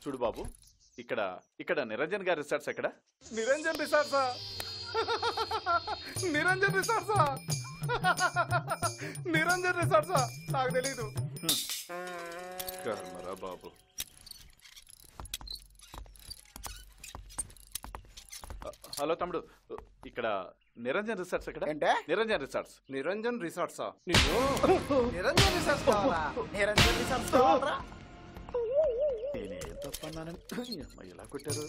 చూడు బాబు, ఇక్కడ ఇక్కడ నిరంజన్ గారి రిసార్ట్స్ ఎక్కడ? నిరంజన్ రిసార్ట్సా? నిరంజన్ రిసార్ట్సా? నిరంజన్ రిసార్ట్సా? నాకు తెలీదు. కర్మరా బాబు. హలో తమ్ముడు, ఇక్కడ నిరంజన్ రిసార్ట్స్ ఎక్కడ? ఏంటే? నిరంజన్ రిసార్ట్స్. నిరంజన్ రిసార్ట్సా? నిరంజన్ రిసార్ట్స్ కావాలా? నిరంజన్ రిసార్ట్స్ కావాలరా? నేనేం తప్పన్నానని ఎలా కొట్టారు?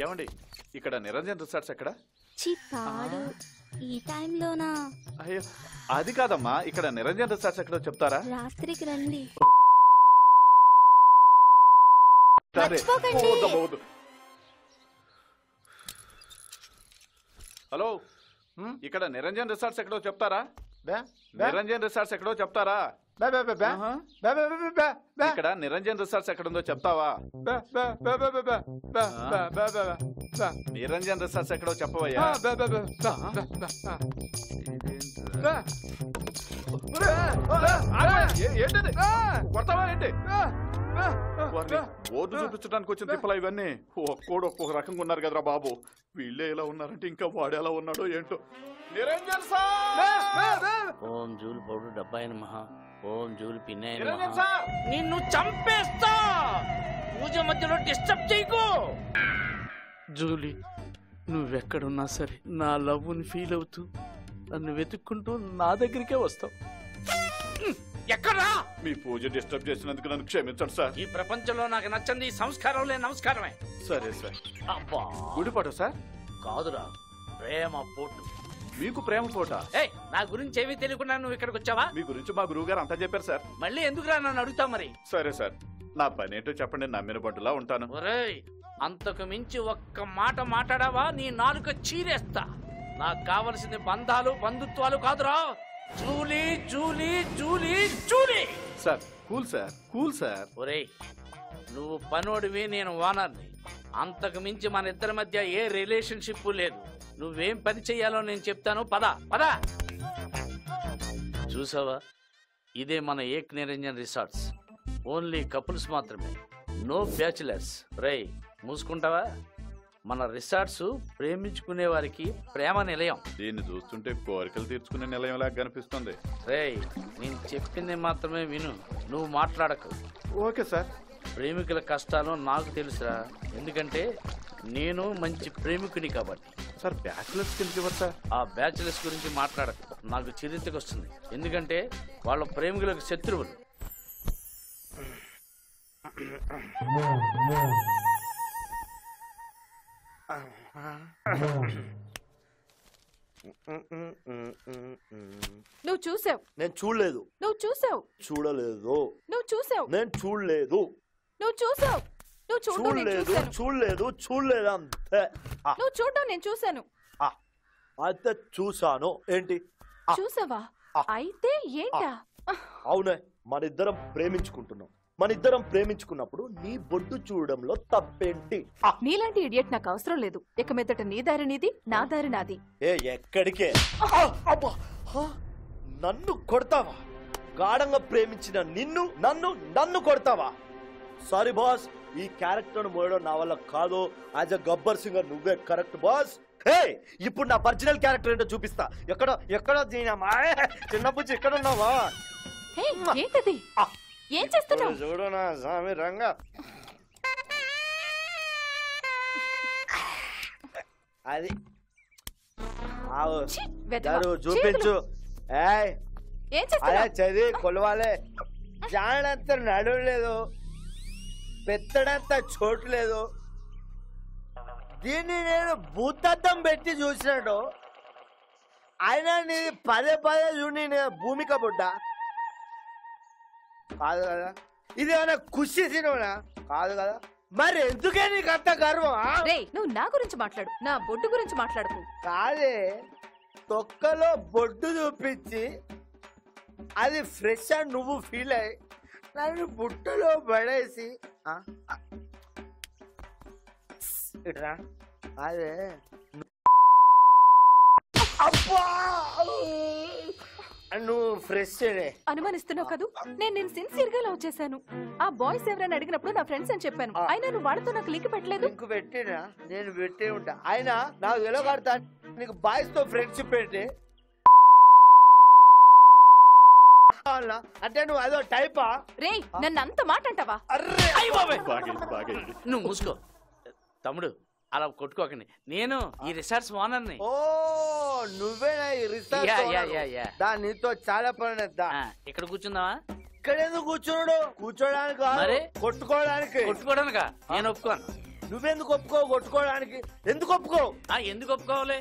ఏమండి, ఇక్కడ నిరంజన్ రిసార్ట్స్ ఎక్కడ? చిప్పాడు ఈ టైంలోనా? అయ్యో అది కాదమ్మా, ఇక్కడ నిరంజన్ రిసార్ట్స్ ఎక్కడో చెప్తారా? రాత్రికి రండి. సరే. మర్చిపోకండి. వద్దు. హలో, ఇక్కడ నిరంజన్ రిసార్ట్స్ ఎక్కడో చెప్తారా? నిరంజన్ రిసార్ట్స్ ఎక్కడో చెప్తారా? ఇక్కడ నిరంజన్ రిసార్ట్స్ ఎక్కడుందో చెప్తావా? నిరంజన్ రిసార్ట్స్ ఎక్కడో చెప్పవయ్యా. ఏంటది కొడతావా ఏంటి? ఓటు చూపించడానికి వచ్చిన తిప్పలా ఇవన్నీ. ఒక్కోడు ఒక్కొక్క రకంగా ఉన్నారు కదరా బాబు. వీళ్ళే ఇలా ఉన్నారంటే ఇంకా వాడు ఎలా ఉన్నాడో ఏంటో. నిరంజన్ సార్! ఓం జూల్ పౌడు డబ్బాయిన మహా, ఓం జూల్ పిన్నాయన నిరంజన్ మహా. సార్! నిన్ను చంపేస్తా. పూజ మధ్యలో డిస్టర్బ్ చేయకు. జూలీ, నువ్వెక్కడున్నా సరే నా లవ్వుని ఫీల్ అవుతూ నన్ను వెతుక్కుంటూ నా దగ్గరికే వస్తావు. ఎక్కడా? మీ పూజ డిస్టర్బ్ చేసినందుకు నన్ను క్షమించండి సార్. ఈ ప్రపంచంలో నాకు నచ్చంది సంస్కారం లేని నమస్కారమే. సరే సార్. అబ్బా గుడిపాటు సార్? కాదురా, ప్రేమ పోటు. మీకు ప్రేమ పోట? నా గురించి ఏమీ తెలియకుండా నువ్వు ఇక్కడికి వచ్చావా? మీ గురించి మా గురువు గారు అంతా చెప్పారు సార్. మళ్ళీ ఎందుకురా నన్ను అడుగుతావు మరి? సరే సార్, నా పని ఏంటో చెప్పండి, నమ్మిన బంటులా ఉంటాను. ఒరేయ్, అంతకు మించి ఒక్క మాట మాట్లాడావా నీ నాలుక చీరేస్తా. నాకు కావలసింది బంధాలు బంధుత్వాలు కాదురా. Julie Julie Julie Julie. Sir cool sir, cool sir. ఒరేయ్, నువ్వు పనోడివి, నేను వానర్ని. అంతకు మించి మన ఇద్దరి మధ్య ఏ రిలేషన్షిప్ లేదు. నువ్వేం పని చెయ్యాలో నేను చెప్తాను. పద పద. చూసావా, ఇదే మన ఏక్ నిరంజన్ రిసార్ట్స్. ఓన్లీ కపుల్స్ మాత్రమే, నో బ్యాచులర్స్. రేయ్ మూసుకుంటావా? మన రిసార్ట్స్ ప్రేమించుకునే వారికి ప్రేమ నిలయం. దీన్ని చూస్తుంటే కోరికలు తీర్చుకునే నిలయంలాగా కనిపిస్తుంది. రేయ్, నేను చెప్పింది మాత్రమే విను, నువ్వు మాట్లాడకు. Okay sir. ప్రేమికుల కష్టాలు నాకు తెలుసురా, ఎందుకంటే నేను మంచి ప్రేమికుని కాబట్టి. సార్ బ్యాచులర్స్ కిందకి ఇవ్వరు సార్. ఆ బ్యాచులర్స్ గురించి మాట్లాడకు, నాకు చిరింతకు వస్తుంది. ఎందుకంటే వాళ్ళ ప్రేమికులకు శత్రువులు. నువ్వు చూసావు. నేను చూడలేదు. నువ్వు చూసావు. చూడలేదు. నువ్వు చూసావు. నేను చూడలేదు. నువ్వు చూసావు. నువ్వు చూడడం నేను చూడలేదు. చూశాను. చూడలేదు. చూడలేదు అంతే. నువ్వు చూడడం నేను చూశాను. అయితే చూసాను. ఏంటి? చూసావా? అయితే ఏంటా? అవునే, మనిద్దరం ప్రేమించుకుంటున్నాం. మనిద్దరం ప్రేమించుకున్నప్పుడు నీ బొడ్డు చూడడంలో తప్పేంటి? నీలాంటి ఇడియట్ నాకు అవసరం లేదు. ఇక మీదట నీ దారి నీది, నా దారి నాది. ఎక్కడికే? అబ్బా, నన్ను కొడతావా? గాఢంగా ప్రేమించిన నిన్ను నన్ను కొడతావా? సారీ బాస్, ఈ క్యారెక్టర్ మోయడం నా వల్ల కాదు. యాజ్ అ గబ్బర్ సింగర్ నువ్వే కరెక్ట్ బాస్. హే, ఇప్పుడు నా ఒరిజినల్ క్యారెక్టర్ ఏంటో చూపిస్తా. ఎక్కడ చిన్నపుచ్చి ఎక్కడ ఉన్నావా? ఏంటది? ఏం చేస్తున్నావు? చూడు నా స్వామి రంగా. అది చూపించు. ఏం చేస్తున్నావు? చదివి కొలవాలే. జానంత నడవలేదు, పెత్తడంత చోటు లేదు. దీన్ని నేను భూతద్దం పెట్టి చూసినాడు. అయినా నీది పదే చూడి భూమిక బుడ్డ కాదు కదా. ఇది ఏమైనా ఖుషి సినిమా కాదు కదా. మరి ఎందుకే నీకు అంత గర్వం? నువ్వు నా గురించి మాట్లాడు, నా బొడ్డు గురించి మాట్లాడుకు. కాదే, తొక్కలో బొడ్డు చూపించి అది ఫ్రెష్ అని నువ్వు ఫీల్ అయ్యి నన్ను బుట్టలో పడేసి అదే అబ్బా నువ్వు ఫ్రెష్ అనుమానిస్తున్నావు కదూ నేను సిన్సియర్ గా లవ్ చేశాను. ఆ బాయ్స్ ఎవరైనా అడిగినప్పుడు నా ఫ్రెండ్స్ అని చెప్పాను. అయినా నువ్వు వాడితో నాకు లింక్ పెట్టలేదు. లింక్ పెట్టినా నేను పెట్టే ఉంటా. అయినా నాకు తెలియకడతా నీకు బాయ్స్ తో ఫ్రెండ్షిప్ పెట్టి అంటే నువ్వు అదో టైపా? రే నన్ను అంత మాట అంటావా? నువ్వు మూసుకో తమ్ముడు, అలా కొట్టుకోకండి. నేను ఈ రిసార్ట్స్ ఓనర్ని. ఓ నువ్వేనా ఈ resort yeah, yeah, yeah, yeah. నీతో చాలా పని ఇక్కడ కూర్చుందావా? ఇక్కడ ఎందుకు కూర్చున్నాడు? కూర్చోడానికి కాదు, మరి? కొట్టుకోవడానికి. కొట్టుకోవడానికా? నేను ఒప్పుకోను. నువ్వెందుకు ఒప్పుకోవు? కొట్టుకోవడానికి ఎందుకు ఒప్పుకోవు? ఎందుకు ఒప్పుకోవాలి?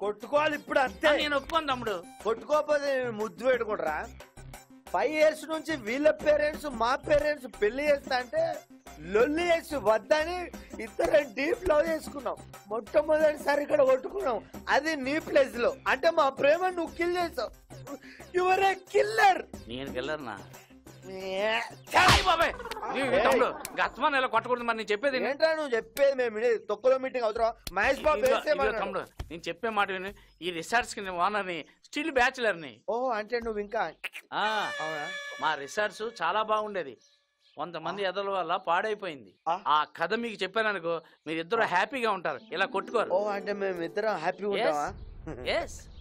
కొట్టుకోవాలి ఇప్పుడు అంతే. నేను ఒప్పుకోను తమ్ముడు. కొట్టుకోకపోతే ముద్దు పెట్టుకుంటారా? 5 years నుంచి వీళ్ళ పేరెంట్స్ మా పేరెంట్స్ పెళ్లి చేస్తా అంటే లొల్లి చేసి వద్దని ఇద్దరు డీప్ లవ్ చేసుకున్నాం. మొట్టమొదటిసారి ఇక్కడ కొట్టుకున్నాం, అది నీ ప్లేస్ లో. అంటే మా ప్రేమ నువ్వు కిల్ చేసావు. Your A killer. నేను కిల్లర్నా? తమ్ముడు గత్మాన్ ఇలా కొట్టకూడదు. మరి నేను చెప్పేది ఏంటో నువ్వు చెప్పేది. మేము తొక్కలో మీటింగ్ అవుతాం. మహేష్ బాబు తమ్ముడు నేను చెప్పే మాట విని, ఈ రిసార్ట్స్ కి ఓనర్ని, స్టిల్ బ్యాచులర్ ని. ఓ అంటే నువ్వు ఇంకా మా రిసార్ట్స్ చాలా బాగుండేది. కొంతమంది ఎదల వల్ల పాడైపోయింది. ఆ కథ మీకు చెప్పాననుకో మీరిద్దరు హ్యాపీగా ఉంటారు. ఇలా కొట్టుకోరు. ఓ అంటే మేము ఇద్దరం హ్యాపీగా ఉంటావా?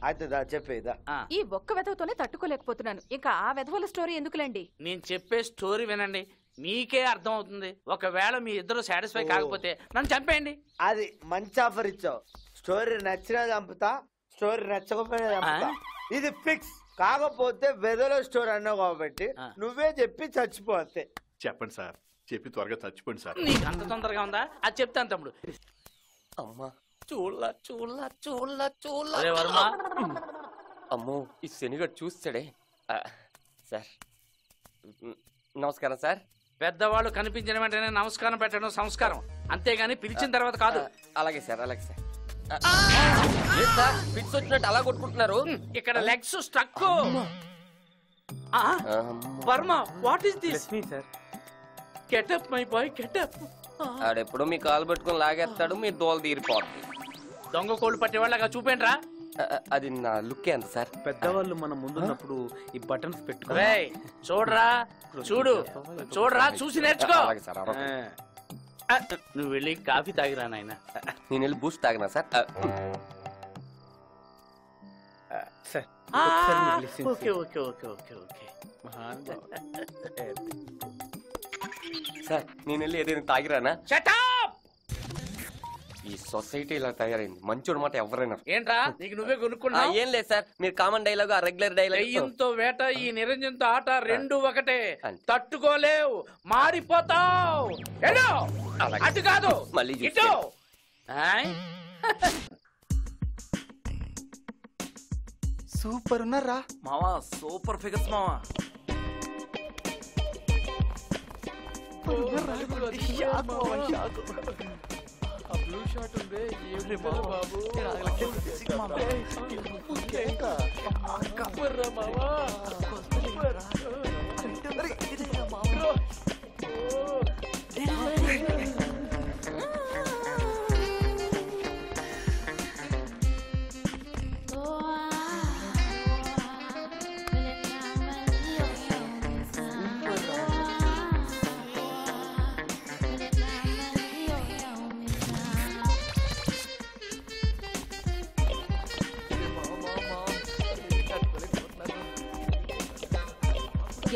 అయితే చెప్పేదా? ఈ ఒక్క వెధవతోనే తట్టుకోలేకపోతున్నాను. ఇంకా ఆ వెధవల స్టోరీ ఎందుకులేండి. నేను చెప్పే స్టోరీ వినండి, మీకే అర్థం అవుతుంది. ఒకవేళ మీ ఇద్దరు సాటిస్ఫై కాకపోతే నన్ను చంపేయండి. అది మంచి ఆఫర్ ఇచ్చావు. స్టోరీ నచ్చినా చంపుతా, స్టోరీ నచ్చకపోయినా చంపుతా. ఇది ఫిక్స్. కాకపోతే వెదలో స్టోరీ అన్నావు కాబట్టి నువ్వే చెప్పి చచ్చిపో అంతే. చెప్పండి సార్, చెప్పి త్వరగా చచ్చిపోండి సార్. నీకు అంత తొందరగా ఉందా? అది చెప్తాను తమ్ముడు. అమ్మా చూడలా చూడలా చూడలా చూడలా. అరే వర్మ, అమ్మో ఈ శనిగడు చూస్తాడే. సార్ నమస్కారం సార్. పెద్దవాళ్ళు కనిపించిన వెంటనే నమస్కారం పెట్టడం సంస్కారం, అంతేగాని పిలిచిన తర్వాత కాదు. అలాగే సార్, అలాగే సార్. సార్ ఫిట్స్ వచ్చినట్టు అలా కొట్టుకుంటున్నారు. ఇక్కడ legs struck. Varma, what is this? Get up my boy, get up. ఆడెప్పుడు మీ కాలు పట్టుకుని లాగేస్తాడు, మీ దోలు తీరిపోతుంది. దొంగ కోళ్ళు పట్టేవాళ్ళగా చూపేంట్రా? అది నా లుక్ ఎంత సార్? పెద్దవాళ్ళు మనం ముందున్నప్పుడు ఈ బటన్స్ పెట్టుకో. చూడరా, చూడు, చూడరా, చూసి నేర్చుకో. అలాగే సార్. నువ్వు వెళ్ళి కాఫీ తాగిరా నాయన. నేను వెళ్ళి బూస్ట్ తాగినా sir. Okay okay okay okay okay. Sir నేను వెళ్ళి ఏదైనా తాగిరానా? Shut up! ఈ సొసైటీ ఇలా తయారైంది. మంచోడు మాట ఎవరైనా. ఏంట్రా నీకు నువ్వే కొనుక్కున్నా? ఏం లేదు సార్, మీరు కామన్ డైలాగ్, ఆ రెగ్యులర్ డైలాగ్. దెయ్యంతో వేట, ఈ నిరంజన్తో ఆట రెండు ఒకటే. తట్టుకోలేవు, మారిపోతావు. అటు కాదు, మళ్ళీ ఇటు. సూపర్ ఉన్నారా మావా, సూపర్ ఫిగర్స్ మావా. బ్లూ షాట్ ఉంది బాబు.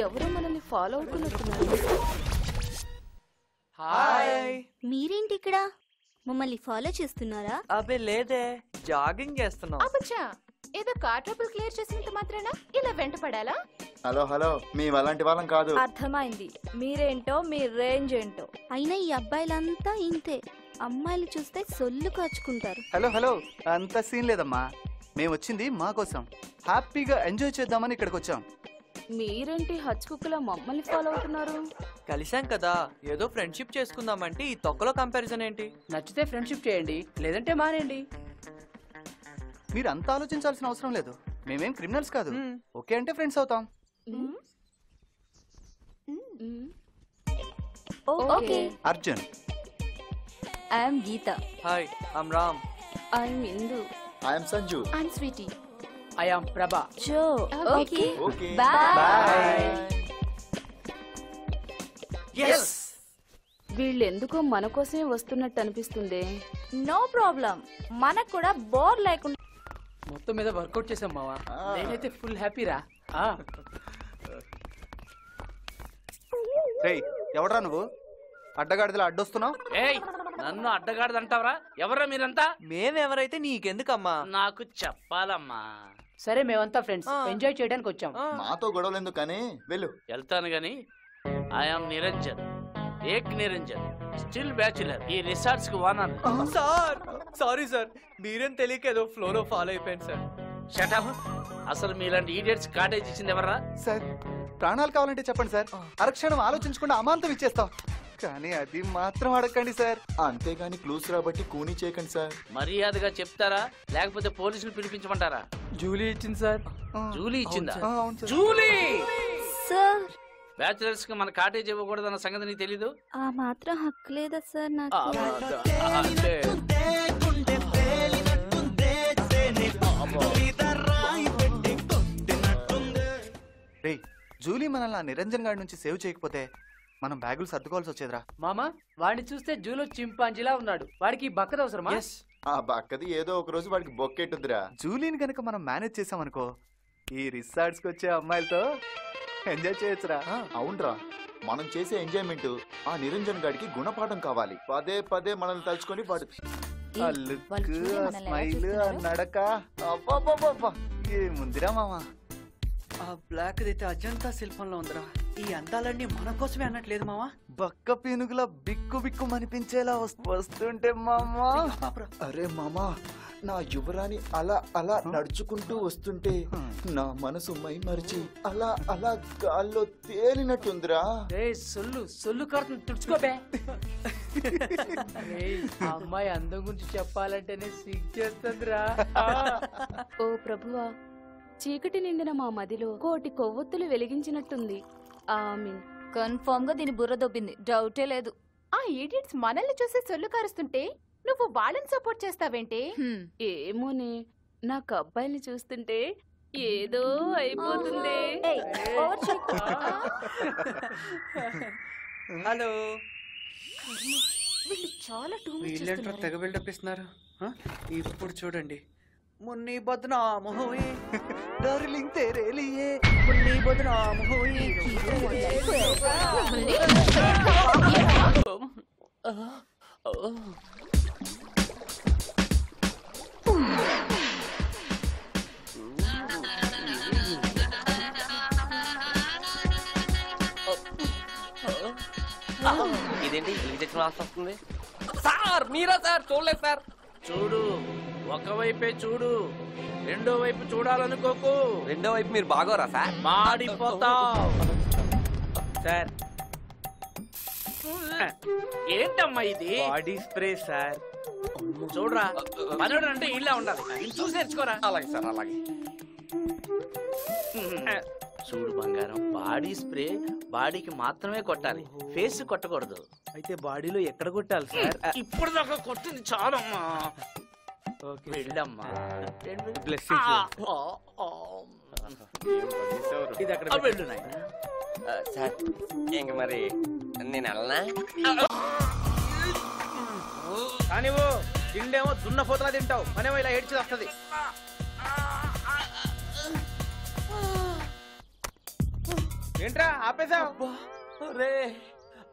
ఎవరో మనల్ని ఫాలో అవుతున్నట్టున్నారు. హాయ్. మీరేంటి ఇక్కడ? మమ్మల్ని ఫాలో చేస్తున్నారా? అబే లేదే, జాగింగ్ చేస్తున్నాం. అబ్బచ్చా, ఏదో కార్ ట్రబుల్ క్లియర్ చేసినంత మాత్రాన ఇలా వెంట పడాలా? హలో హలో, మేము అలాంటి వాళ్ళం కాదు. అర్థమైంది, మీరేంటో మీ రేంజ్ ఏంటో. అయినా ఈ అబ్బాయిలంతా ఇంతే, అమ్మాయిలు చూస్తే సొల్లు కాచుకుంటారు. హలో హలో, అంత సీన్ లేదమ్మా. మేము వచ్చింది మా కోసం, హ్యాపీగా ఎంజాయ్ చేద్దామని ఇక్కడికి వచ్చాం. మీరేంటి హచ్ కుక్కలా మమ్మల్ని ఫాలో అవుతున్నారు? కలిసాం కదా, ఏదో ఫ్రెండ్షిప్ చేసుకుందామంటే ఈ తొక్కలో కంపారిజన్ ఏంటి? నచ్చితే ఫ్రెండ్షిప్ చేయండి, లేదంటే మానేయండి. మీరు అంత ఆలోచించాల్సిన అవసరం లేదు. మేమేం క్రిమినల్స్ కాదు. ఓకే అంటే ఫ్రెండ్స్ అవుతాం. Okay. Arjun. I'm Geeta. Hi, I'm Ram. I'm Indu. I'm Sanju. I'm Sweety. I am Prabha. Jo. Okay okay boy. వీళ్ళు ఎందుకో మన కోసమే వస్తున్నట్టు అనిపిస్తుంది. నో ప్రాబ్లం, మనకు కూడా బోర్ లేకుండా. మొత్తం మీద వర్కౌట్ చేసాం మావా. నేనైతే ఫుల్ హ్యాపీరా. రేయ్ ఎవడ్రా నువ్వు అడ్డగాడిదలా అడ్డొస్తున్నావు? ఏయ్ నన్ను అడ్డగాడదంటావరా? ఎవరా మీరంతా? మేమెవరైతే నీకెందుకమ్మా? నాకు చెప్పాలమ్మా. సరే మేమంతా ఫ్రెండ్స్ ఎంజాయ్ చేయడానికి వచ్చాం. మాతో గొడవలు ఎందుకు కానీ వెళ్ళు. వెళ్తాను గాని ఐఎమ్ నిరంజన్, ఏక్ నిరంజన్, స్టిల్ బ్యాచులర్, ఈ రిసార్ట్స్ కి ఓనర్. సార్ సారీ సార్, మీరేం తెలియక ఏదో ఫ్లోలో ఫాలో అయిపోయాను సార్. షటప్. అసలు మీలాంటి ఈడియట్స్ కాటేజ్ ఇచ్చింది ఎవరా? సార్ ప్రాణాలు కావాలంటే చెప్పండి సార్, అరక్షణం ఆలోచించకుండా అమాంతం ఇచ్చేస్తాం. కానీ అది మాత్రం అడగండి సార్. అంతేగాని క్లూస్ రాబట్టి కూనీ చేయకండి సార్. మర్యాదగా చెప్తారా లేకపోతే పోలీసులు పిలిపించమంటారా? జూలీ ఇచ్చింది సార్. జూలీ ఇచ్చిందా? అవును సార్. జూలీ సార్ బ్యాచులర్స్ కి మన కాటేజ్ ఇవ్వకూడదన్న సంగతి నీకు తెలీదు? ఆ మాత్రం హక్కు లేదా సార్ నాకు? రే జూలీ మనల్ని ఆ నిరంజన్ గాడి నుంచి సేవ్ చేయకపోతే మనం బ్యాగులు సర్దుకోవాల్సి వచ్చేదిరా. మామా వాడిని చూస్తే జూలో చింపాంజీలా ఉన్నాడు. వాడికి బక్కద అవసరమా? ఆ బక్కది ఏదో ఒక రోజు వాడికి బొక్కెట్టుద్దిరా. జూలీని గనక మనం మేనేజ్ చేసామనుకో ఈ రిసార్ట్స్ కి వచ్చే అమ్మాయిలతో ఎంజాయ్ చేయొచ్చురా. అవునరా, మనం చేసే ఎంజాయ్మెంట్ ఆ నిరంజన్ గాడికి గుణపాఠం కావాలి. పదే పదే మనల్ని తలుచుకొని వాడు ఆ లుక్, ఆ స్మైల్, ఆ నడక, అబ్బబ్బబ్బబ్బా, ఏముందిరా మామా. ఆ బ్లాక్ అయితే అజంతా శిల్పంలో ఉందిరా. ఈ అందాలన్నీ మన కోసమే అన్నట్లేదు మావా. బక్క పీనుగుల బిక్కు బిక్కు అనిపించేలా వస్తుంటే మామా. అరే మామా, నా యువరాణి అలా అలా నడుచుకుంటూ వస్తుంటే నా మనసు మైమరిచి అలా అలా గాల్లో తేలినట్టుందిరా. సొల్లు కారుతుంది, తుడుచుకోబే. ఆ అమ్మాయి అందం గురించి చెప్పాలంటేనే సిగ్గేస్తుందిరా. ఓ ప్రభువా, చీకటి నిండిన మా మదిలో కోటి కొవ్వొత్తులు వెలిగించినట్టుంది. ఆమీన్. కన్ఫర్మ్ గా దీని బుర్ర దొబ్బింది, డౌటే లేదు. ఆ ఈడియట్స్ మనల్ని చూసి సొల్లు కారుస్తుంటే నువ్వు వాళ్ళని సపోర్ట్ చేస్తావేంటి? ఏమోనే, నాకు అబ్బాయిని చూస్తుంటే ఏదో అయిపోతుంది. హలో, వీళ్ళు చాలా టూ మచ్ వీళ్ళేంట్రా చేస్తున్నారు. తెగ బిల్డప్ ఇస్తున్నారు. ఇప్పుడు చూడండి. మున్ని బద్నామ్ హోయే డార్లింగ్ తేరే లియే, మున్ని బద్నామ్ హోయే. ఇదేంటి ఇంజెక్షన్ వస్తుంది సార్? మీరా సార్? చూడలేదు సార్. చూడు, ఒకవైపే చూడు, రెండో వైపు చూడాలనుకోకు. రెండో వైపు మీరు బాగోరా సార్? మాడిపోతావు. సార్ ఏంటమ్మా ఇది? Body spray sir. చూడరా, మనోడు అంటే ఇలా ఉండాలి. ఇది చూసి నేర్చుకోరా. అలాగే సార్, అలాగే. చూడు బంగారం, బాడీ స్ప్రే బాడీకి మాత్రమే కొట్టాలి, ఫేస్ కొట్టకూడదు. అయితే బాడీలో ఎక్కడ కొట్టాలి సార్? ఇప్పుడు దాకా కొట్టింది చాలమ్మా. వెళ్ళమ్మా. ఇది అక్కడ వెళ్ళు నాయన. సార్ ఇంక మరి నేను వెళ్ళనా? కానివ్వు, తిండేమో దున్న పోతలా తింటావు, మనేమో ఇలా ఏడ్చి వస్తుంది. ఏంట్రా ఆపేసావు? రే,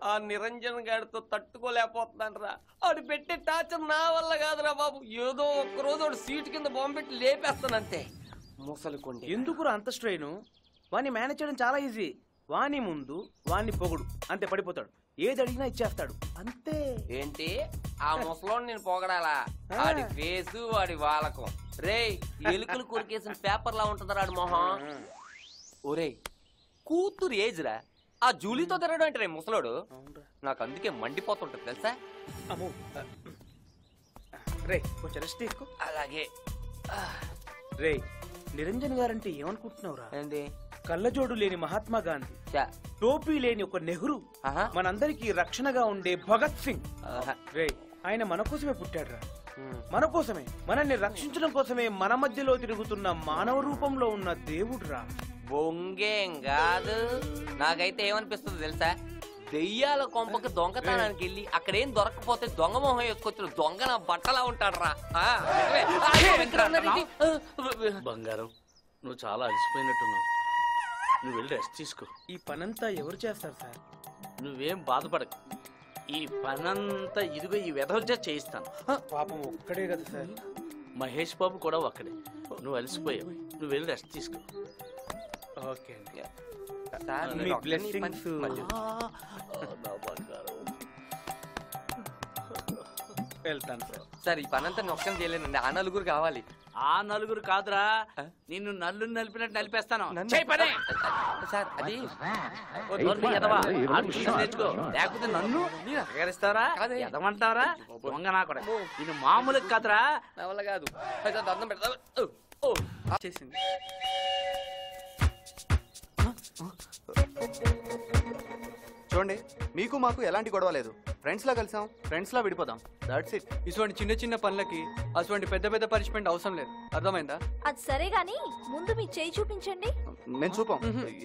ఆ నిరంజన్ గాడితో తట్టుకోలేకపోతున్నాను రా. ఆడు పెట్టే టార్చర్ నా వల్ల కాదురా బాబు. ఏదో ఒక్కరోజు వాడు సీటు కింద బాంబు పెట్టి లేపేస్తానంతే. ముసలి కొండి. ఎందుకురా అంత స్ట్రెయిన్? వాణ్ణి మేనేజ్ చేయడం చాలా ఈజీ. వాణి ముందు వాణ్ణి పొగుడు, అంతే పడిపోతాడు. ఏది అడిగినా ఇచ్చేస్తాడు, అంతే. ఏంటి ఆ ముసలోని నేను పొగడాలా? వాడి ఫేసు, వాడి వాలకం. రే, ఎలుకలు కొరికేసిన పేపర్ లా ఉంటుందిరా ఆడి మొహం. ఒరే, కూతురు ఏజ్ రా. ఆ జూలీతో తిరగడం అంటే రే ముసలోడు. నాకు అందుకే మండిపోతుంటది తెలుసా? అమ్మో, రే కొంచెం రెస్ట్ తీసుకో. అలాగే. రే, నిరంజన్ గారంటే ఏమనుకుంటున్నావురా? ఏంటి? కళ్ళజోడు లేని మహాత్మా గాంధీ, టోపీ లేని ఒక నెహ్రూ, మనందరికీ రక్షణగా ఉండే భగత్ సింగ్. రే, ఆయన మన కోసమే పుట్టాడురా. మన కోసమే, మనల్ని రక్షించడం కోసమే మన మధ్యలో తిరుగుతున్న మానవ రూపంలో ఉన్న దేవుడురా. బొంగేం కాదు. నాకైతే ఏమనిపిస్తుంది తెలుసా, దెయ్యాల కొంపకి దొంగతనానికి వెళ్ళి అక్కడేం దొరకపోతే దొంగ మొహం వేసుకొచ్చిన దొంగ నా బట్టలా ఉంటాడు రా. బంగారం, నువ్వు చాలా అలసిపోయినట్టున్నావు. నువ్వు వెళ్ళి రెస్ట్ తీసుకో. ఈ పనంతా ఎవరు చేస్తారు సార్? నువ్వేం బాధపడకు. ఈ పనంతా ఇదిగో ఈ వెధవచ్చా చేయిస్తాను. పాపం ఒక్కడే కదా సార్. మహేష్ బాబు కూడా ఒక్కడే. నువ్వు అలసిపోయావు, నువ్వు వెళ్ళి రెస్ట్ తీసుకో. ఓకే అండి. మీ బ్లెస్సింగ్స్. వెళ్తాను సార్. సార్ ఈ పనంతా నొక్కం చేయలేనండి, ఆ నలుగురు కావాలి. ఆ నలుగురు కాదురా, నిన్ను నల్లు నలిపినట్టు నలిపేస్తాను. చెయ్ పని. సార్ అది నేర్చుకో, లేకపోతే నన్ను ఎగరిస్తారా, ఎదమంటారా? దొంగ నా కూడా నేను మామూలు కాదురా. నా వల్ల కాదు. దండం పెడతా. చేసింది. చూడండి, మీకు మాకు ఎలాంటి గొడవ లేదు. ఫ్రెండ్స్ లా కలిసాం, ఫ్రెండ్స్ లా విడిపోదాం. That's it. ఇటువంటి చిన్న చిన్న పనులకి అటువంటి పెద్ద పెద్ద పనిష్మెంట్ అవసరం లేదు. అర్థమైందా? అది సరే గాని ముందు మీ చేయి చూపించండి. నేను చూపాం.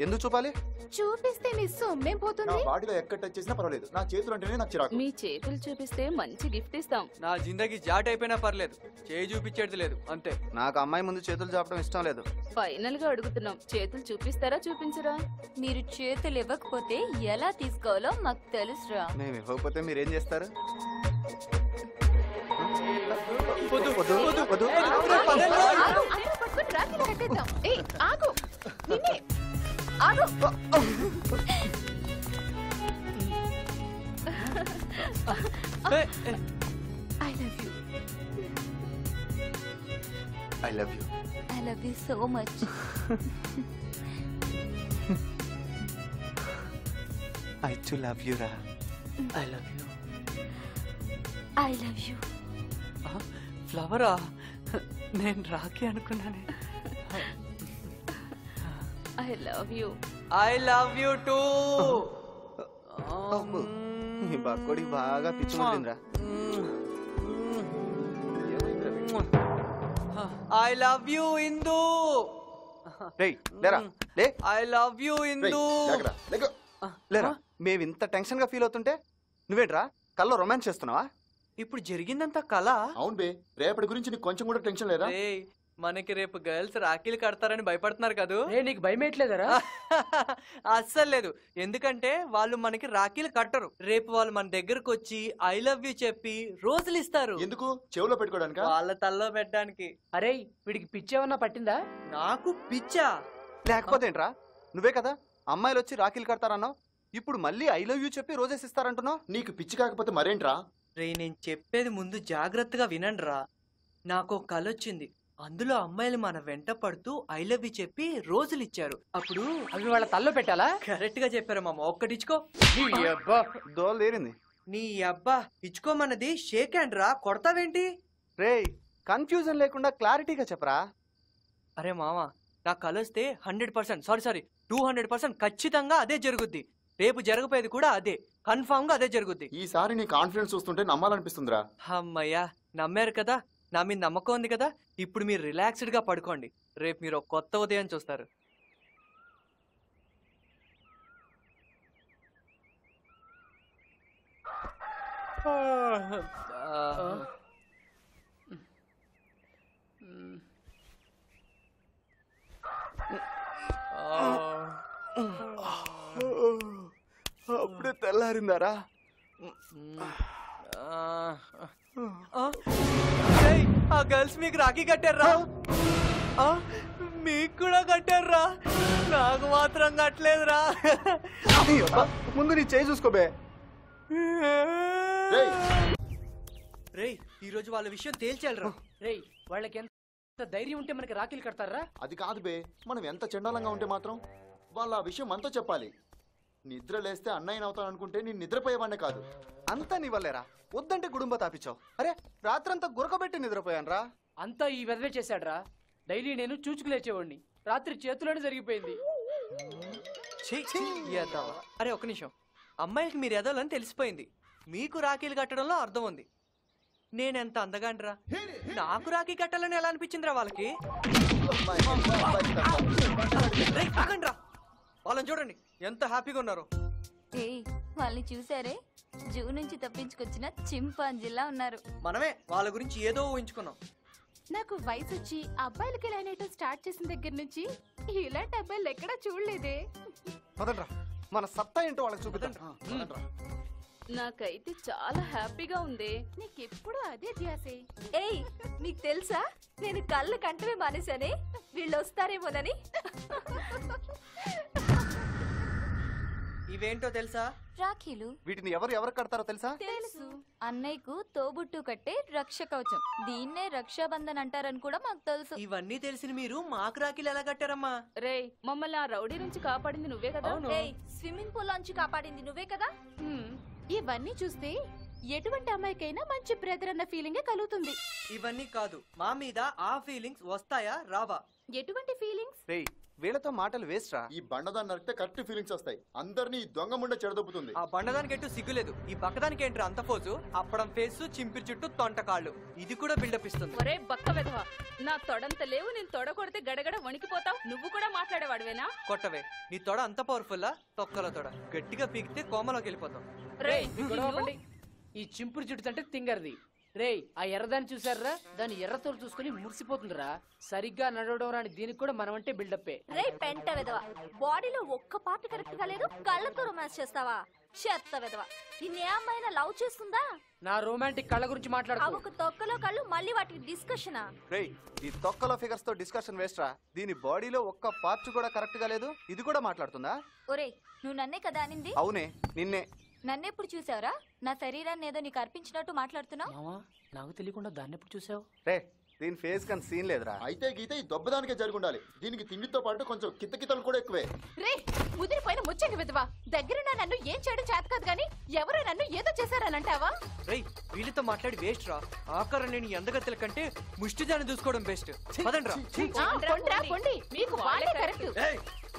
ఎందుకు చూపాలి? చూపిస్తే మీ సొమ్మేం నా పోతుంది? బాడీలో ఎక్కడ టచ్ చేసినా పర్వాలేదు, నా చేతులు అంటేనే నాకు చిరాకు. మీ చేతులు చూపిస్తే మంచి గిఫ్ట్ ఇస్తాం. నా జిందగీ జాట్ అయిపోయినా పర్లేదు, చేయి చూపించేది లేదు అంతే. నాకు అమ్మాయి ముందు చేతులు చాపడం ఇష్టం లేదు. ఫైనల్ గా అడుగుతున్నాం, చేతులు చూపిస్తారా చూపించరా? మీరు చేతులు ఇవ్వకపోతే ఎలా తీసుకోవాలో మాకు తెలుసురా. మేము ఇవ్వకపోతే మీరేం చేస్తారు? ఆగు, అందరూ పట్టుకొని రాఖీలు కట్టేద్దాం. ఏయ్, ఆగు, నిన్నే. ఆగు. I love you. I love you. I love you so much. I too love you రా. I love you. I love you. ఫ్లవరా? నేను రాఖీ అనుకున్నానే. I love you. I love you too. ఈ బక్కోడి బాగా పిచ్చి ముదిరిందిరా. I love you Indu. రేయ్ లేరా, లే. I love you Indu. లేరా, మేము ఇంత టెన్షన్ గా ఫీల్ అవుతుంటే నువ్వేంట్రా కల్లో రొమాన్స్ చేస్తున్నావా? ఇప్పుడు జరిగిందంతా కళ. అవును బే, రేపటి గురించి నీకు కొంచెం కూడా టెన్షన్ లేదా? మనకి రేపు గర్ల్స్ రాఖీలు కడతారని భయపడుతున్నారు కదా. నీకు భయం ఎట్లేదరా? అస్సలు లేదు. ఎందుకంటే వాళ్ళు మనకి రాఖీలు కట్టరు. రేపు వాళ్ళు మన దగ్గరకు వచ్చి ఐ లవ్ యూ చెప్పి రోజులు ఇస్తారు. ఎందుకు? చెవులో పెట్టుకోవడానికి? వాళ్ళ తల్లో పెట్టడానికి. అరే వీడికి పిచ్చేమన్నా పట్టిందా? నాకు పిచ్చా? లేకపోతే ఏంట్రా, నువ్వే కదా అమ్మాయిలు వచ్చి రాఖీలు కడతారన్నావు. ఇప్పుడు మళ్ళీ ఐ లవ్ యూ చెప్పి రోజెస్ ఇస్తారంటున్నావు. నీకు పిచ్చి కాకపోతే మరేంట్రా? రే, నేను చెప్పేది ముందు జాగ్రత్తగా వినండి రా. నాకు కళ వచ్చింది. అందులో అమ్మాయిలు మన వెంట పడుతూ ఐ లవ్ యూ చెప్పి రోజులు ఇచ్చారు. అప్పుడు అవి వాళ్ళ తల్లో పెట్టాలా? కరెక్ట్ గా చెప్పారు మామ. ఒక్కటి ఇచ్చుకో. దోలు తీరింది. నీ అబ్బా, ఇచ్చుకోమన్నది షేక్ హ్యాండ్ రా, కొడతావేంటి? రేయ్, కన్ఫ్యూజన్ లేకుండా క్లారిటీగా చెప్పరా. అరే మామ, నా కలొస్తే 100%, సారీ 200% ఖచ్చితంగా అదే జరుగుద్ది. రేపు జరగపోయేది కూడా అదే, కన్ఫామ్ గా అదే జరుగుద్ది. ఈసారి నీ కాన్ఫిడెన్స్ చూస్తుంటే నమ్మాలనిపిస్తుందిరా. అమ్మయ్యా, నమ్మారు కదా. నా మీద నమ్మకం ఉంది కదా. ఇప్పుడు మీరు రిలాక్స్డ్ గా పడుకోండి. రేపు మీరు ఒక కొత్త ఉదయం చూస్తారు. అప్పుడే తెల్లారిందారా. ఆ గర్ల్స్ మీకు రాఖీ కట్టారా? మీకు కూడా కట్టారా? నాకు మాత్రం కట్టలేదురా. ముందు నీ చేయి చూసుకోబే. రేయ్, ఈ రోజు వాళ్ళ విషయం తేల్చాలరా. రేయ్, వాళ్ళకి ఎంత ధైర్యం ఉంటే మనకి రాఖీలు కడతారా? అది కాదు బే, మనం ఎంత చండాలంగా ఉంటే మాత్రం వాళ్ళ ఆ విషయం మనతో చెప్పాలి. నిద్ర లేస్తే అన్నయ్య అవుతాను అనుకుంటే నేను నిద్రపోయేవాడినే కాదు. అంతా నీ వల్లేరా. వద్దంటే గుడుంబ తాపించావు. అరే రాత్రంతా గురకబెట్టి నిద్రపోయాను రా. అంతా ఈ వెదవే చేశాడ్రా. డైలీ నేను చూచుకులేచేవాడిని, రాత్రి చేతిలోనే జరిగిపోయింది. అరే ఒక్క నిమిషం. అమ్మాయికి మీరు ఎదలని తెలిసిపోయింది. మీకు రాఖీలు కట్టడంలో అర్థం ఉంది. నేనెంత అందగాండ్రా. నాకు రాఖీ కట్టాలని ఎలా అనిపించిందిరా వాళ్ళకి. రేయ్, ఆగండ్రా. వాళ్ళని చూడండి ఎంత హ్యాపీగా ఉన్నారో. ఏయ్ వాళ్ళని చూసారే, జూ నుంచి తప్పించుకొచ్చిన చింపాంజీలా ఉన్నారు. మనమే వాళ్ళ గురించి ఏదో ఊహించుకున్నాం. నాకు వయసు వచ్చి అబ్బాయిలకి ఇలా అనేటో స్టార్ట్ చేసిన దగ్గర నుంచి ఇలాంటి అబ్బాయిలు ఎక్కడా చూడలేదే. పదండ్రా, మన సత్తా ఏంటో వాళ్ళకి చూపిద్దాం. నాకైతే చాలా హ్యాపీగా ఉంది. నీకెప్పుడు అదే ధ్యాసే. ఏయ్ నీకు తెలుసా, నేను కళ్ళు కంటమే మానేశానే వీళ్ళు వస్తారేమోనని. ఇవేంటో తెలుసా? రాఖీలు. వీటిని ఎవరు కడతారో తెలుసా? తెలుసు. అన్నయ్యకు తోబుట్టు కట్టే రక్ష కవచం, దీన్నే రక్షాబంధన్ అంటారని కూడా మాకు తెలుసు. ఇవన్నీ తెలిసిన మీరు మాకు రాఖీలు ఎలా కట్టారమ్మా? రేయ్ మమ్మల్ని ఆ రౌడీ నుంచి కాపాడింది నువ్వే కదా. ఏయ్ స్విమ్మింగ్ పూల్ నుంచి కాపాడింది నువ్వే కదా. ఇవన్నీ చూస్తే ఎటువంటి అమ్మాయికైనా మంచి బ్రదర్ అన్న ఫీలింగే కలుగుతుంది. ఇవన్నీ కాదు, మా మీద ఆ ఫీలింగ్స్ వస్తాయా రావా? ఎటువంటి ఫీలింగ్స్? రేయ్ వీళ్ళతో మాటలు వేస్ట్ రా. ఈ బండదాన్ని నరికితే కరెక్ట్ ఫీలింగ్స్ వస్తాయి. అందరినీ ఈ దొంగ ముండ చెడదొప్పుతుంది. ఆ బండదానికి ఎటు సిగ్గులేదు, ఈ పక్కదానికి ఏంట్రా అంత పోజు? అప్పడం ఫేసు, చింపిరి చుట్టూ తొంటకాళ్ళు, ఇది కూడా బిల్డప్ ఇస్తుంది. ఒరే బక్క వెధవా, నా తొడంత లేవు, నేను తొడ కొడితే గడగడ వణికిపోతావు. నువ్వు కూడా మాట్లాడేవాడివేనా? కొట్టవే, నీ తొడ అంత పవర్ఫుల్లా? తొక్కల తొడ గట్టిగా పీకితే కోమలోకి వెళ్ళిపోతాం. రేయ్ ఈ చింపురు చుట్టు అంటే తింగరది. రేయ్ ఆ ఎర్రదాన్ని చూసారా, దాని ఎర్రతోలు చూసుకుని మురిసిపోతుందిరా. సరిగ్గా నడవడం రాని దీనికి కూడా మనం అంటే బిల్డప్పే. రే పెంట వెదవా, బాడీలో ఒక్క పార్ట్ కరెక్ట్ గా లేదు, కళ్ళతో రొమాన్స్ చేస్తావా? చెత్త వెదవా, నిన్నే అమ్మాయినా లవ్ చేస్తుందా? నా రొమాంటిక్ కళ్ళ గురించి మాట్లాడుకో. ఒక తొక్కలో కళ్ళు, మళ్ళీ వాటికి డిస్కషనా? రేయ్ ఈ తొక్కలో ఫిగర్స్ తో డిస్కషన్ వేస్ట్ రా. దీని బాడీలో ఒక్క పార్ట్ కూడా కరెక్ట్ గా లేదు, ఇది కూడా మాట్లాడుతుందా? ఒరే నువ్వు నన్నే కదా అనింది. అవునే నిన్నే. నన్నెప్పుడు చూసావరా? నా శరీరాన్ని ఏదో నీకు అర్పించినట్టు మాట్లాడుతున్నావు. మావా నాకు తెలియకుండా దాన్ని ఎప్పుడు చూసావు? రే దీని ఫేస్ కన్ సీన్ లేదురా. అయితే గీతే ఈ దొబ్బదానికే జరిగి ఉండాలి. దీనికి తిండితో పాటు కొంచెం కితకితలు కూడా ఎక్కువే. రే ముదిరిపోయిన ముచ్చంగి విధవా, దగ్గరున్న నన్ను ఏం చేయడం చేత కాదు గాని ఎవరో నన్ను ఏదో చేశారని అంటావా? రేయ్ వీళ్ళతో మాట్లాడి వేస్ట్ రా. ఆఖరు నేను ఎందగత్తెల కంటే ముష్టిదాన్ని చూసుకోవడం బెస్ట్. పదండ్రా. పొండి మీకు వాళ్ళే కరెక్ట్.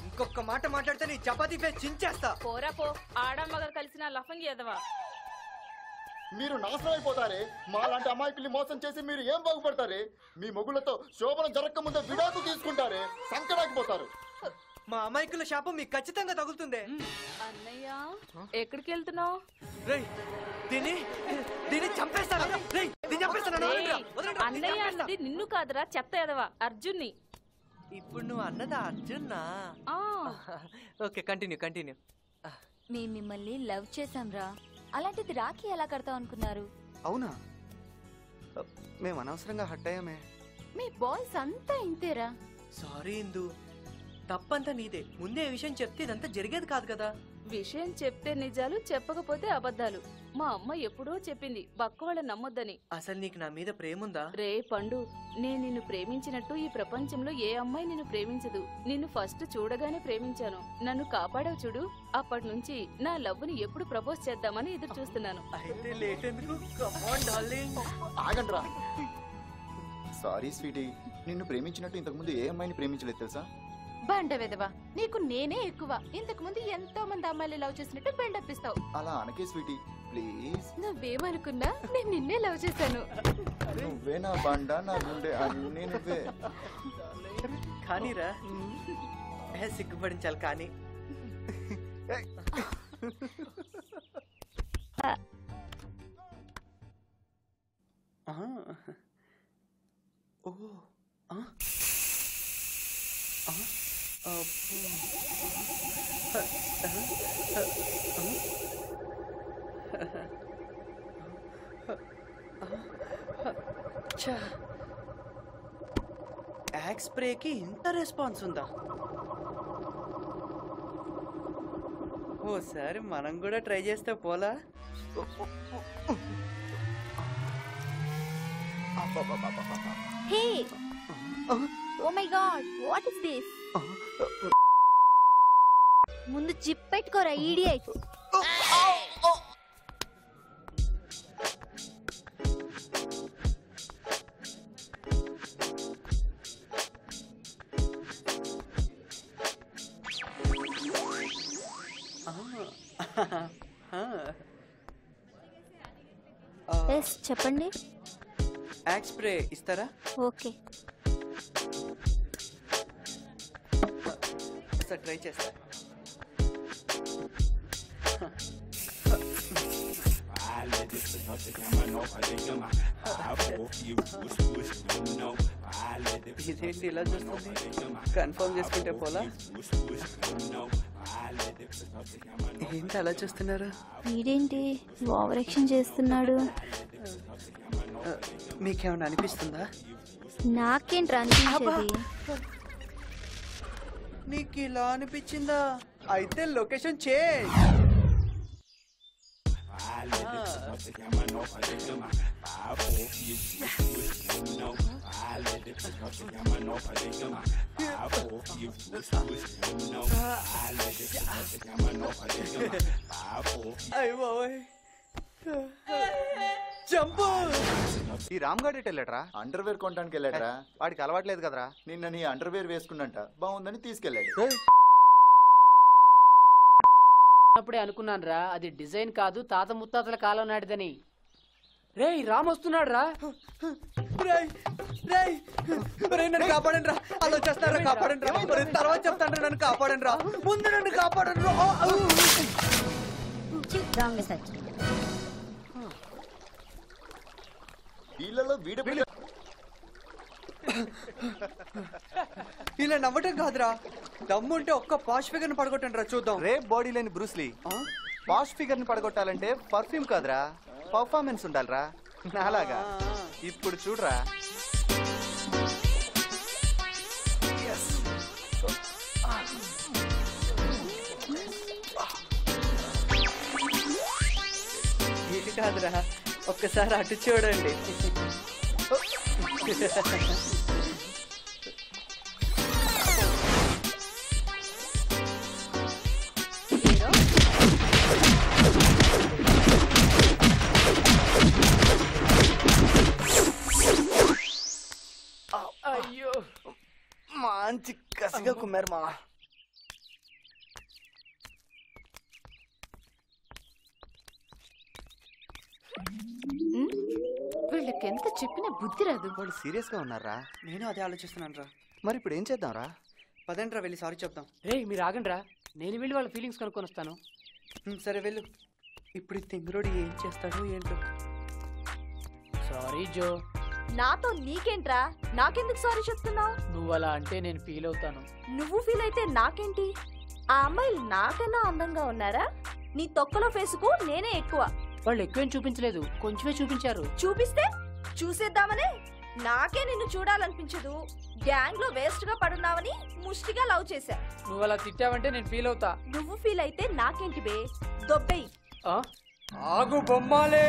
ఇంకొక మాట మాట్లాడితే నీ చపాతీ ఫేస్ చించేస్తా. పోరా పో, ఆడమ్మగా కలిసిన లఫంగి ఎదవా. మీరు నాశనం అయిపోతారే. మాలాంటి అమాయకుల్ని మోసం చేసి మీరు ఏం బాగుపడతారే? మీ మొగులతో శోభనం జరగక ముందే విడాకు తీసుకుంటారే, సంకడాకిపోతారు. మా అమాయకుల శాపం మీకు ఖచ్చితంగా తగులుతుందే. అన్నయ్య ఎక్కడికి వెళ్తున్నావు? రేయ్ దీన్ని చంపేస్తాను. రేయ్ దీన్ని చంపేస్తాను. అన్నయ్య అన్నది నిన్ను కాదురా, చెత్త ఎదవా, అర్జున్ని. ఇప్పుడు నువ్వు అన్నదా అర్జున్నా? Okay continue. మేము మిమ్మల్ని లవ్ చేసాం రా, అలాంటిది రాఖీ ఎలా కడతాం అనుకున్నారు? అవునా, మేము అనవసరంగా హట్ అయ్యామే. మీ బాయ్స్ అంతా ఇంతేరా. సారీ ఇందు, తప్పంతా నీదే. ముందే విషయం చెప్తే ఇదంతా జరిగేది కాదు కదా. విషయం చెప్తే నిజాలు, చెప్పకపోతే అబద్ధాలు. మా అమ్మ ఎప్పుడో చెప్పింది బక్క వాళ్ళ నమ్మొద్దని. అసలు నీకు నా మీద ప్రేముందా? రే పండు, నేను నిన్ను ప్రేమించినట్టు ఈ ప్రపంచంలో ఏ అమ్మాయి నిన్ను ప్రేమించదు. నిన్ను ఫస్ట్ చూడగానే ప్రేమించాను. నన్ను కాపాడావు చూడు, అప్పటి నుంచి నా లవ్ ని ఎప్పుడు ప్రపోజ్ చేద్దామని ఎదురు చూస్తున్నాను. అయితే లేట్ ఎందుకు? Come on darling. ఆగండ్రా. సారీ స్వీటీ, నిన్ను ప్రేమించినట్టు ఇంతకుముందు ఏ అమ్మాయిని ప్రేమించలేదు తెలుసా? బండ విధవా, నీకు నేనే ఎక్కువ. ఇంతకు ముందు ఎంతో మంది అమ్మాయిలు లవ్ చేసినట్టు బిల్డప్ ఇస్తావు. అలా అనకే స్వీటీ ప్లీజ్. నువ్వేమనుకున్నా నేను నిన్నే లవ్ చేశాను. నువ్వే నా బండ, నా గుండె, అన్నీ నువ్వే. కానీరా, సిగ్గుపడించాలి కానీ. యాక్స్ స్ప్రేకి ఇంత రెస్పాన్స్ ఉందా? ఓసారి మనం కూడా ట్రై చేస్తే పోలా? Hey oh my god, what is this? ముందు జిప్ పెట్టుకోరా ఈడియట్. ఎస్ చెప్పండి. యాక్స్ స్ప్రే ఇస్తారా? ఓకే. సార్ ట్రై చేస్తా. ఇదేంటి ఇలా చూస్తుంది? కన్ఫర్మ్ చేసుకుంటే పోలా? ఏంటి అలా చూస్తున్నారు? వీడేంటి ఓవర్ యాక్షన్ చేస్తున్నాడు? మీకేమైనా అనిపిస్తుందా? నాకేంట్రా అనిపించేది? నీకు ఇలా అనిపించిందా? అయితే లొకేషన్ చేంజ్. జంపు. ఈ రామ్గాడ్ ఎటు వెళ్ళాడ్రా? అండర్వేర్ కొనడానికి వెళ్ళాడ్రా. వాడికి అలవాట్లేదు కదరా. నిన్న నీ అండర్వేర్ వేసుకున్నంట బాగుందని తీసుకెళ్ళాడు. అప్పుడే అనుకున్నాను రా, అది డిజైన్ కాదు తాత ముత్తాతల కాలం నాటిదని. రేయ్ రామ్ వస్తున్నాడు రా. నన్ను కాపాడండి రా. అలా చేస్తారా? కాపాడండి రా. తర్వాత చెప్తాను. నన్ను కాపాడండి రా. ముందు నన్ను కాపాడండి రా. వీళ్ళలో వీడు ఇలా నవ్వటం కాదురా. దమ్ముంటే ఒక్క పాష్ ఫిగర్ ని పడగొట్టండి రా చూద్దాం. రేప్ బాడీ లేని బ్రూస్లీ పాష్ ఫిగర్ ని పడగొట్టాలంటే పర్ఫ్యూమ్ కాదురా, పర్ఫార్మెన్స్ ఉండాలిరా. నాలాగా. ఇప్పుడు చూడరా. ఇది కాదురా, ఒక్కసారి అటు చూడండి. అయ్యో మంచి కసిగా కుమ్మారు మా. వీళ్ళకి ఎంత చెప్పినా బుద్ధి రాదు. వాళ్ళు సీరియస్ గా ఉన్నారా? నేను అదే ఆలోచిస్తున్నాను రా. మరి ఇప్పుడు ఏం చేద్దాం రా? పదండి రా, వెళ్ళి సారీ చెప్తాం. రేయ్ మీరు ఆగండి రా, నేను వెళ్ళి వాళ్ళ ఫీలింగ్స్ కనుక్కొని వస్తాను. సరే వెళ్ళు. ఇప్పుడు ఈ తింగరోడు ఏం చేస్తాడో ఏంటో. సారీ జో. నాతో నీకేంట్రా? నాకెందుకు సారీ చెప్తున్నావు? నువ్వు అలా అంటే నేను ఫీల్ అవుతాను. నువ్వు ఫీల్ అయితే నాకేంటి? ఆ అమ్మాయిలు నాకన్నా అందంగా ఉన్నారా? నీ తొక్కలో ఫేసుకు నేనే ఎక్కువ. వాళ్ళు ఎక్కువేం చూపించలేదు, కొంచెమే చూపించారు. చూపిస్తే చూసేద్దామనే. నాకే నిన్ను చూడాలనిపించదు. గ్యాంగ్ లో వేస్ట్ గా పడున్నావని ముష్టిగా లవ్ చేశా. నువ్వు అలా తిట్టావంటే నేను ఫీల్ అవుతా. నువ్వు ఫీల్ అయితే నాకేంటి బే? దొబ్బేయ్. ఆగు బొమ్మాలే,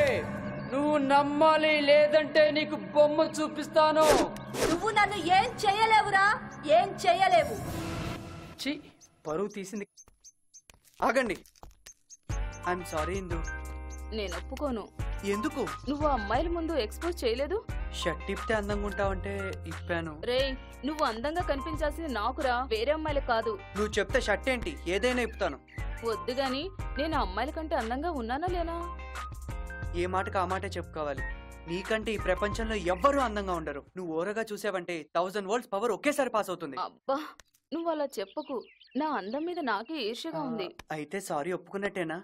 నువ్వు నమ్మాలి, లేదంటే నీకు బొమ్మ చూపిస్తాను. నువ్వు నన్ను ఏం చెయ్యలేవురా, ఏం చెయ్యలేవు. ఛీ, పరువు తీసింది. ఆగండి. ఐఎమ్ సారీ ఇందు. నేను ఒప్పుకోను. ఎందుకు? నువ్వు అమ్మాయిల ముందు ఎక్స్పోజ్ చేయలేదు. షర్ట్ ఇప్పితే అందంగా ఉంటావంటే ఇప్పాను. రేయ్ నువ్వు అందంగా కనిపించాల్సింది నాకురా, వేరే అమ్మాయిలకు కాదు. నువ్వు చెప్తే షర్ట్ ఏంటి ఏదైనా ఇప్పుతాను. వద్దు గాని నేను అమ్మాయిల కంటే అందంగా ఉన్నానా లేనా? ఏ మాటకు ఆ మాటే చెప్పుకోవాలి. నీకంటే ఈ ప్రపంచంలో ఎవ్వరూ అందంగా ఉండరు. నువ్వు ఓరగా చూసావంటే 1000 volts పవర్ ఒకేసారి పాస్ అవుతుంది. అబ్బా నువ్వు అలా చెప్పకు. నా అందం మీద నాకే ఈర్ష్యగా ఉంది. అయితే సారీ ఒప్పుకున్నట్టేనా?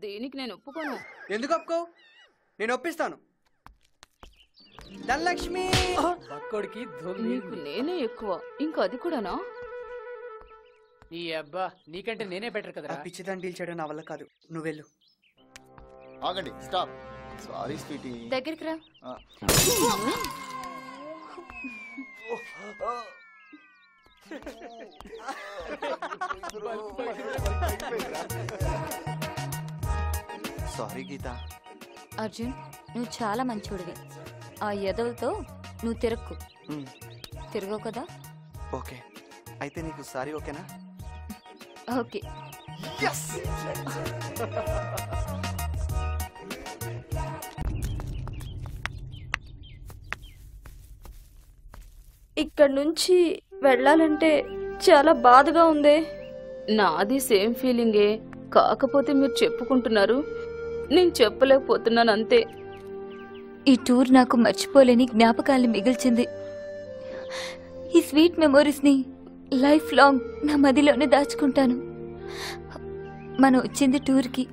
దీనికి నేను ఒప్పుకోను. ఎందుకు ఒప్పుకో? నేను ఒప్పిస్తాను. ధనలక్ష్మి బక్కోడికి నీకు నేనే ఎక్కువ, ఇంకా అది కూడానా? నీ అబ్బా నీకంటే నేనే బెటర్ కదరా. పిచ్చిదాన్ని డీల్ చేయడం నా వల్ల కాదు. నువ్వు వెళ్ళు. ఆగండి, స్టాప్. Sorry Sweety. దగ్గరికి రా. సారీ గీత. అర్జున్ నువ్వు చాలా మంచోడివి. ఆ ఎదవులతో నువ్వు తిరక్కు. తిరగవు కదా? ఓకే, అయితే నీకు సారీ ఓకేనా? ఓకే. ఇక్కడ నుంచి వెళ్ళాలంటే చాలా బాధగా ఉంది. నాది సేమ్ ఫీలింగే, కాకపోతే మీరు చెప్పుకుంటున్నారు, నేను చెప్పలేకపోతున్నాను అంతే. ఈ టూర్ నాకు మర్చిపోలేని జ్ఞాపకాల్ని మిగిల్చింది. ఈ స్వీట్ మెమోరీస్ని లైఫ్ లాంగ్ నా మదిలోనే దాచుకుంటాను. మనం వచ్చింది టూర్కి,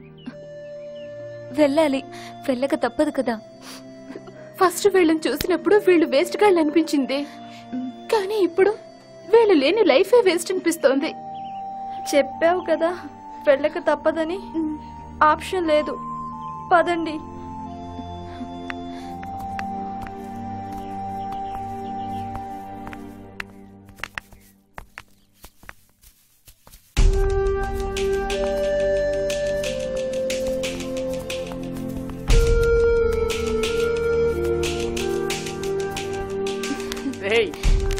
వెళ్ళాలి, వెళ్ళక తప్పదు కదా. ఫస్ట్ వీళ్ళని చూసినప్పుడు వీళ్ళు వేస్ట్ గాళ్ళు అనిపించింది, కానీ ఇప్పుడు వీళ్ళు లేని లైఫే వేస్ట్ అనిపిస్తోంది. చెప్పావు కదా వెళ్ళక తప్పదని, ఆప్షన్ లేదు, పదండి.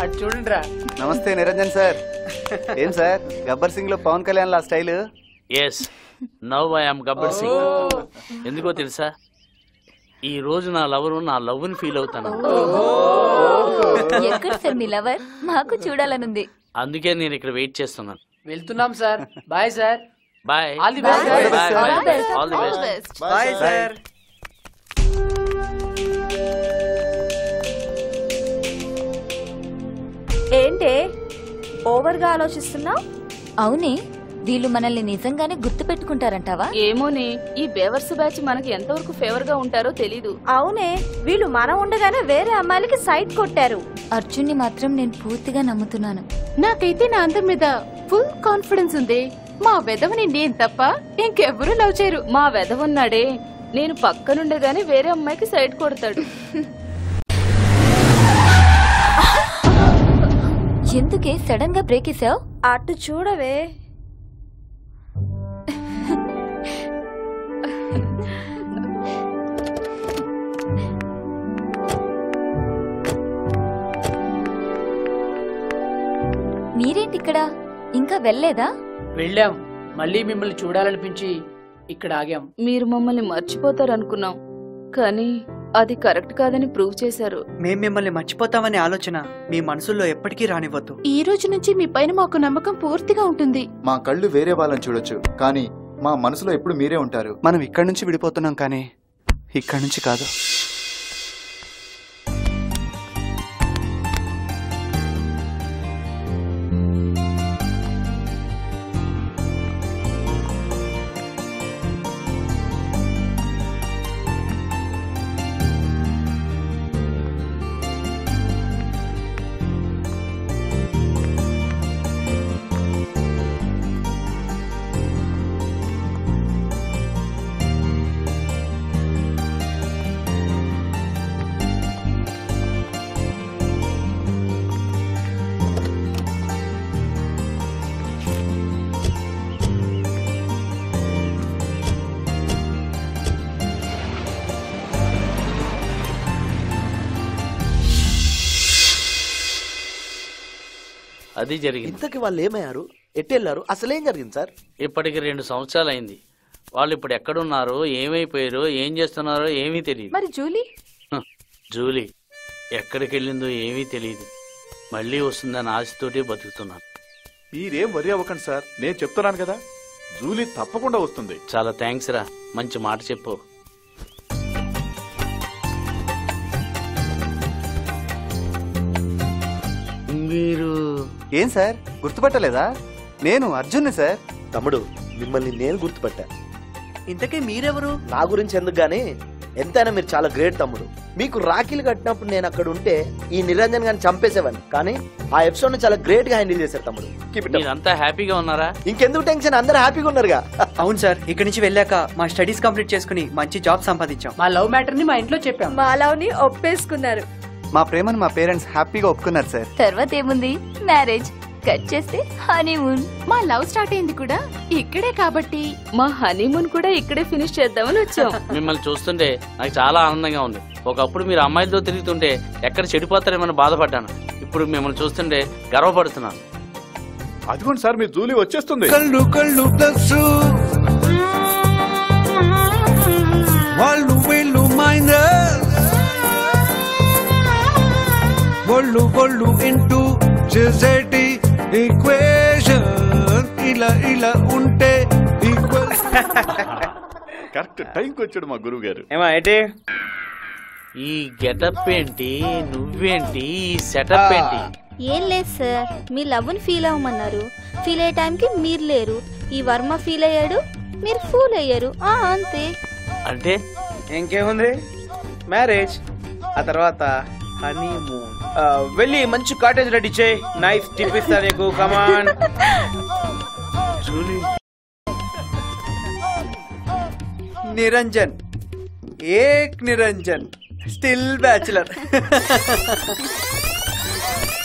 అటు చూడండి రా. నమస్తే నిరంజన్ సార్. ఏం సార్ గబ్బర్ సింగ్ లో పవన్ కళ్యాణ్ లా style? Yes, now I am Gabbar Singh. ఎందుకో తెలుసా, ఈ రోజు నా లవరు నా లవ్ ని ఫీల్ అవుతాను. ఎక్కడ సార్ మీ లవర్? మాకు చూడాలనుంది. అందుకే నేను ఇక్కడ వెయిట్ చేస్తున్నాను. వెళ్తున్నాం sir. Bye sir. Bye. All the best. All the best. Bye sir. ఏంటే ఓవర్గా ఆలోచిస్తున్నావు? అవునే, వీళ్ళు మనల్ని నిజంగానే గుర్తు పెట్టుకుంటారంటావా? ఏమోనే, ఈ బేవర్స్ బ్యాచ్ మనకి ఎంతవరకు ఫేవర్ గా ఉంటారో తెలీదు. అవునే, వీళ్ళు మనం ఉండగానే వేరే అమ్మాయిలకి సైట్ కొట్టారు. అర్జున్ని మాత్రం నేను పూర్తిగా నమ్ముతున్నాను. నాకైతే నా అందరి మీద ఫుల్ కాన్ఫిడెన్స్ ఉంది. మా వెదవని నేను తప్ప ఇంకెవ్వరూ లవ్ చేయరు. మా వెదవున్నాడే, నేను పక్కనుండగానే వేరే అమ్మాయికి సైట్ కొడతాడు. ఎందుకే సడన్ గా బ్రేక్ వేసావు? అటు చూడవే. మీరేంటి ఇక్కడ? ఇంకా వెళ్ళలేదా? వెళ్ళాం, మళ్ళీ మిమ్మల్ని చూడాలనిపించి ఇక్కడ ఆగాం. మీరు మమ్మల్ని మర్చిపోతారనుకున్నాం, కానీ అది కరెక్ట్ కాదని ప్రూవ్ చేశారు. మేం మిమ్మల్ని మర్చిపోతామనే ఆలోచన మీ మనసులో ఎప్పటికీ రానివ్వద్దు. ఈ రోజు నుంచి మీ పైన మాకు నమ్మకం పూర్తిగా ఉంటుంది. మా కళ్ళు వేరే వాళ్ళని చూడొచ్చు, కానీ మా మనసులో ఎప్పుడు మీరే ఉంటారు. మనం ఇక్కడి నుంచి విడిపోతున్నాం కానీ ఇక్కడి నుంచి కాదు. అది జరిగింది. ఇంతకి వాళ్ళు ఏమయ్యారు, ఎట్టెళ్ళారు, అసలేం జరిగింది సార్? ఇప్పటికి 2 సంవత్సరాలు అయింది. వాళ్ళు ఇప్పుడు ఎక్కడున్నారో, ఏమైపోయారో, ఏం చేస్తున్నారో ఏమీ తెలియదు. మరి జూలీ? జూలీ ఎక్కడికి వెళ్ళిందో ఏమీ తెలియదు. మళ్ళీ వస్తుందని ఆశతోటి బతుకుతున్నాను. మీరేం వరి అవ్వకండి సార్, నేను చెప్తున్నాను కదా, జూలీ తప్పకుండా వస్తుంది. చాలా థ్యాంక్స్ రా, మంచి మాట చెప్పు. మీరు ఏం సార్ గుర్తుపట్టలేదా? నేను అర్జున్ని సార్. తమ్ముడు, మిమ్మల్ని నేను గుర్తుపట్టా. ఇంతకీ మీరెవరు? నా గురించి ఎందుకు గానీ, ఎంతైనా మీరు చాలా గ్రేట్ తమ్ముడు. మీకు రాఖీలు కట్టినప్పుడు నేను అక్కడ ఉంటే ఈ నిరంజన్ గారిని చంపేసేవాడిని, కానీ ఆ ఎపిసోడ్ ని చాలా గ్రేట్ గా హ్యాండిల్ చేశారు తమ్ముడు. మీరంతా హ్యాపీగా ఉన్నారా? ఇంకెందుకు టెన్షన్, అందరూ హ్యాపీగా ఉన్నారుగా. అవును సార్, ఇక్కడి నుంచి వెళ్ళాక మా స్టడీస్ కంప్లీట్ చేసుకుని మంచి జాబ్ సంపాదించాం. మా లవ్ మ్యాటర్ ని మా ఇంట్లో చెప్పాం. మా లవ్ ని ఒప్పేసుకున్నారు. మా ప్రేమను మా పేరెంట్స్ హ్యాపీగా ఒప్పుకున్నారు సార్. తర్వాత ఏముంది, మ్యారేజ్, కట్ చేస్తే హనీమూన్. మా లవ్ స్టార్ట్ అయింది కూడా ఇక్కడే కాబట్టి మా హనీమూన్ కూడా ఇక్కడే ఫినిష్ చేద్దామని వచ్చాం. మిమ్మల్ని చూస్తుంటే నాకు చాలా ఆనందంగా ఉంది. ఒకప్పుడు మీరు అమ్మాయిలతో తిరుగుతుంటే ఎక్కడ చెడిపోతారేమని బాధపడ్డాను. ఇప్పుడు మిమ్మల్ని చూస్తుంటే గర్వపడుతున్నాను. అదిగోండి సార్, మీ జూలీ వచ్చేస్తుంది. కళ్ళు కళ్ళు ప్లస్ వాళ్ళు వీళ్ళు మైనస్, ఒళ్ళు ఒళ్ళు ఇంటూ చేసేటి ఈక్వేషన్ ఇలా ఇలా ఉంటే ఈక్వల్. కరెక్ట్ టైంకి వచ్చాడు మా గురువు గారు. ఏమా ఏంటి ఈ గెటప్ ఏంటి, నువ్వేంటి, ఈ సెటప్ ఏంటి? ఏం లేదు సార్, మీ లవ్ని ఫీల్ అవ్వమన్నారు. ఫీల్ అయ్యే టైంకి మీరు లేరు. ఈ వర్మ ఫీల్ అయ్యాడు, మీరు ఫూల్ అయ్యారు. అంతే. అంటే ఇంకేముంది, మ్యారేజ్, ఆ తర్వాత హనీమూన్. వెళ్ళి మంచి కాటేజ్ రెడీ చేయి, నైఫ్ టిప్పిస్తా నీకు. కమాన్. నిరంజన్, ఏక్ నిరంజన్, స్టిల్ బ్యాచులర్.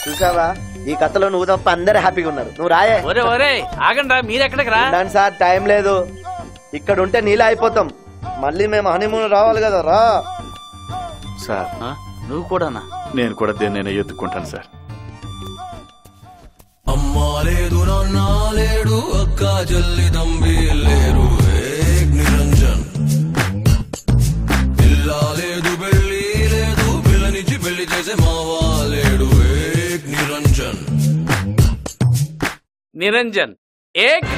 చూసావా, ఈ కథలో నువ్వు తప్ప అందరూ హ్యాపీగా ఉన్నారు. నువ్వు రాయే. ఒరే ఒరే ఆగండి రా, మీరెక్కడికి రా. దాని సార్ టైం లేదు, ఇక్కడ ఉంటే నీళ్ళ అయిపోతాం. మళ్ళీ మేము హనీమూన్ రావాలి కదా. రా సార్. నువ్వు కూడానా? నేను కూడా దేన్నైనా ఎత్తుకుంటాను సార్. అమ్మా లేదు, నాన్న లేడు, అక్క చెల్లి తంబి లేరు, ఏక్ నిరంజన్. ఇల్లా లేదు, పెళ్ళి లేదు, పిల్లనిచ్చి పెళ్లి చేసే మావా లేడు, ఏక్ నిరంజన్. నిరంజన్ ఏక్